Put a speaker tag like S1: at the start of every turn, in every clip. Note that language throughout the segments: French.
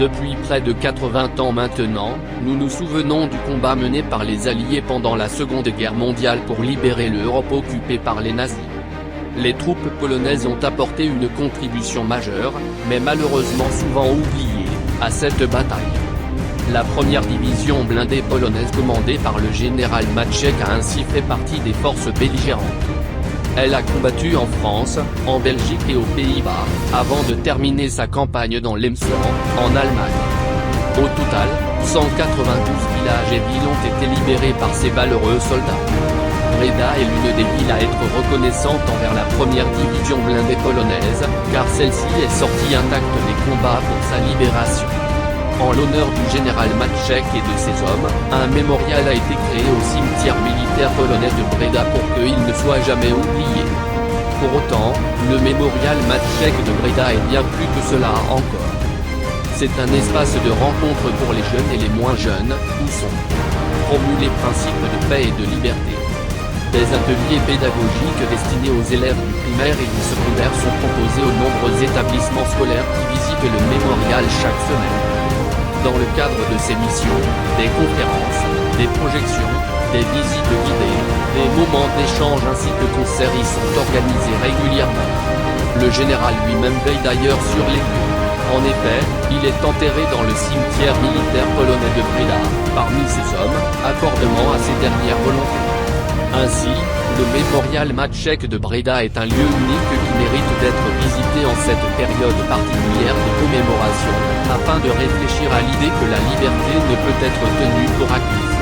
S1: Depuis près de 80 ans maintenant, nous nous souvenons du combat mené par les Alliés pendant la Seconde Guerre mondiale pour libérer l'Europe occupée par les nazis. Les troupes polonaises ont apporté une contribution majeure, mais malheureusement souvent oubliée, à cette bataille. La première division blindée polonaise commandée par le général Maciek a ainsi fait partie des forces belligérantes. Elle a combattu en France, en Belgique et aux Pays-Bas, avant de terminer sa campagne dans l'Emsland, en Allemagne. Au total, 192 villages et villes ont été libérés par ces valeureux soldats. Breda est l'une des villes à être reconnaissante envers la première division blindée polonaise, car celle-ci est sortie intacte des combats pour sa libération. En l'honneur du général Maciek et de ses hommes, un mémorial a été créé au cimetière militaire polonais de Breda pour qu'il ne soit jamais oublié. Pour autant, le mémorial Maciek de Breda est bien plus que cela encore. C'est un espace de rencontre pour les jeunes et les moins jeunes, où sont promus les principes de paix et de liberté. Des ateliers pédagogiques destinés aux élèves du primaire et du secondaire sont proposés aux nombreux établissements scolaires qui visitent le mémorial chaque semaine. Dans le cadre de ces missions, des conférences, des projections, des visites guidées, des moments d'échange ainsi que concerts y sont organisés régulièrement. Le général lui-même veille d'ailleurs sur les lieux. En effet, il est enterré dans le cimetière militaire polonais de Breda, parmi ses hommes, accordement à ses dernières volontés. Ainsi, le mémorial Maciek de Breda est un lieu unique qui mérite d'être visité en cette période particulière de commémoration, afin de réfléchir à l'idée que la liberté ne peut être tenue pour acquise.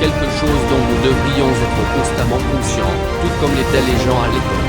S1: Quelque chose dont nous devrions être constamment conscients, tout comme l'étaient les gens à l'époque.